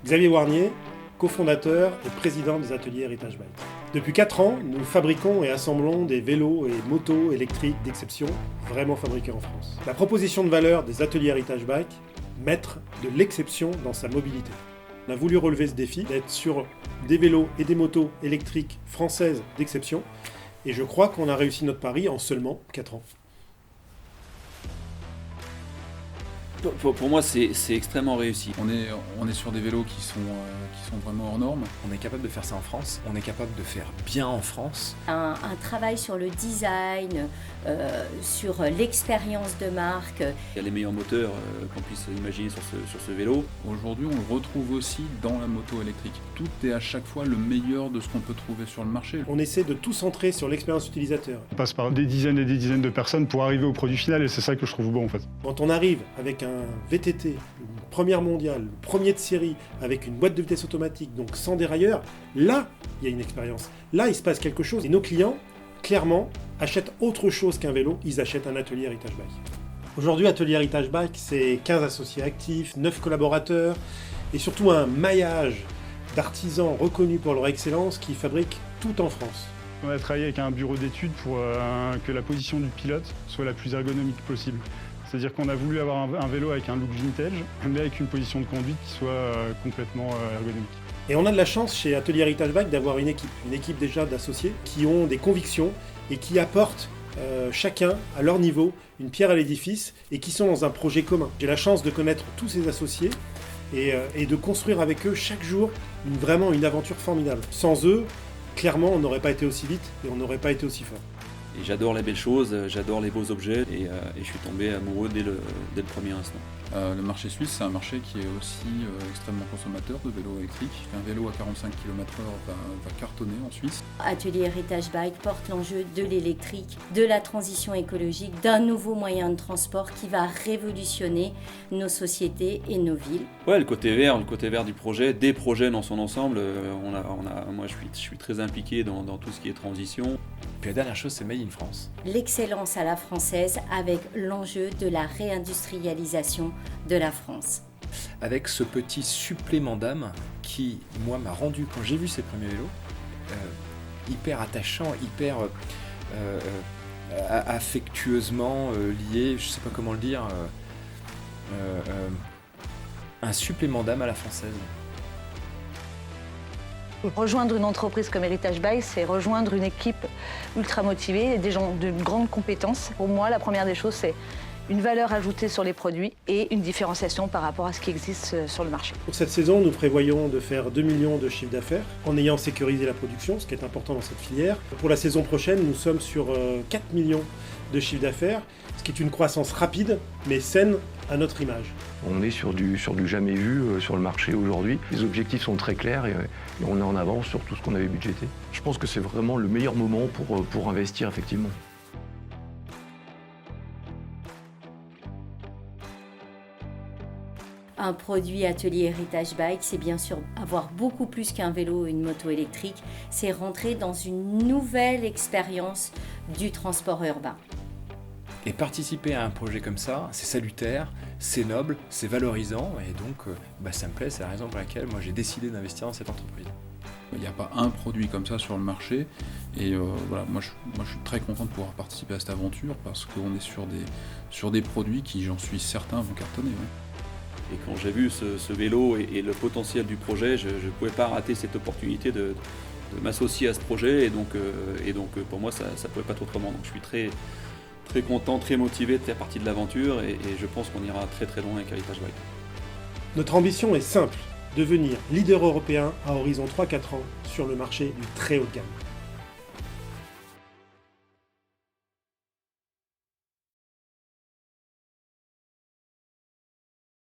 Xavier Warnier, cofondateur et président des ateliers Heritage Bike. Depuis 4 ans, nous fabriquons et assemblons des vélos et motos électriques d'exception, vraiment fabriqués en France. La proposition de valeur des ateliers Heritage Bike, mettre de l'exception dans sa mobilité. On a voulu relever ce défi, d'être sur des vélos et des motos électriques françaises d'exception, et je crois qu'on a réussi notre pari en seulement 4 ans. Pour moi, c'est extrêmement réussi. On est sur des vélos qui sont vraiment hors normes. On est capable de faire ça en France, on est capable de faire bien en France. Un travail sur le design, sur l'expérience de marque. Il y a les meilleurs moteurs qu'on puisse imaginer sur ce vélo. Aujourd'hui, on le retrouve aussi dans la moto électrique. Tout est à chaque fois le meilleur de ce qu'on peut trouver sur le marché. On essaie de tout centrer sur l'expérience utilisateur. On passe par des dizaines et des dizaines de personnes pour arriver au produit final et c'est ça que je trouve bon en fait. Quand on arrive avec un VTT, une première mondiale, le premier de série, avec une boîte de vitesse automatique, donc sans dérailleur, là, il y a une expérience. Là, il se passe quelque chose. Et nos clients, clairement, achètent autre chose qu'un vélo, ils achètent un atelier Heritage Bike. Aujourd'hui, Atelier Heritage Bike, c'est 15 associés actifs, 9 collaborateurs, et surtout un maillage d'artisans reconnus pour leur excellence qui fabriquent tout en France. On a travaillé avec un bureau d'études pour que la position du pilote soit la plus ergonomique possible. C'est-à-dire qu'on a voulu avoir un vélo avec un look vintage, mais avec une position de conduite qui soit complètement ergonomique. Et on a de la chance chez Atelier Heritage Bike d'avoir une équipe déjà d'associés qui ont des convictions et qui apportent chacun à leur niveau une pierre à l'édifice et qui sont dans un projet commun. J'ai la chance de connaître tous ces associés et de construire avec eux chaque jour vraiment une aventure formidable. Sans eux, clairement, on n'aurait pas été aussi vite et on n'aurait pas été aussi fort. Et j'adore les belles choses, j'adore les beaux objets et je suis tombé amoureux dès le premier instant. Le marché suisse, c'est un marché qui est aussi extrêmement consommateur de vélos électriques. Un vélo à 45 km/h va cartonner en Suisse. Atelier Heritage Bike porte l'enjeu de l'électrique, de la transition écologique, d'un nouveau moyen de transport qui va révolutionner nos sociétés et nos villes. Ouais, le côté vert du projet, des projets dans son ensemble. Moi, je suis très impliqué dans tout ce qui est transition. Puis la dernière chose, c'est Made in France. L'excellence à la française avec l'enjeu de la réindustrialisation de la France. Avec ce petit supplément d'âme qui, moi, m'a rendu, quand j'ai vu ces premiers vélos, hyper attachant, hyper affectueusement lié, je sais pas comment le dire, un supplément d'âme à la française. Rejoindre une entreprise comme Heritage Bike, c'est rejoindre une équipe ultra motivée et des gens de grandes compétences. Pour moi, la première des choses, c'est une valeur ajoutée sur les produits et une différenciation par rapport à ce qui existe sur le marché. Pour cette saison, nous prévoyons de faire 2 millions de chiffre d'affaires en ayant sécurisé la production, ce qui est important dans cette filière. Pour la saison prochaine, nous sommes sur 4 millions de chiffre d'affaires, ce qui est une croissance rapide mais saine à notre image. On est sur du jamais vu sur le marché aujourd'hui. Les objectifs sont très clairs et on est en avance sur tout ce qu'on avait budgété. Je pense que c'est vraiment le meilleur moment pour investir effectivement. Un produit Atelier Heritage Bike, c'est bien sûr avoir beaucoup plus qu'un vélo ou une moto électrique, c'est rentrer dans une nouvelle expérience du transport urbain. Et participer à un projet comme ça, c'est salutaire, c'est noble, c'est valorisant et donc ça me plaît, c'est la raison pour laquelle moi j'ai décidé d'investir dans cette entreprise. Il n'y a pas un produit comme ça sur le marché et voilà, moi je suis très content de pouvoir participer à cette aventure parce qu'on est sur des produits qui, j'en suis certain, vont cartonner. Ouais. Et quand j'ai vu ce vélo et le potentiel du projet, je ne pouvais pas rater cette opportunité de m'associer à ce projet et donc pour moi ça ne pouvait pas être autrement. Donc je suis très content, très motivé de faire partie de l'aventure et je pense qu'on ira très très loin avec Heritage Bike. Notre ambition est simple, devenir leader européen à horizon 3-4 ans sur le marché du très haut de gamme.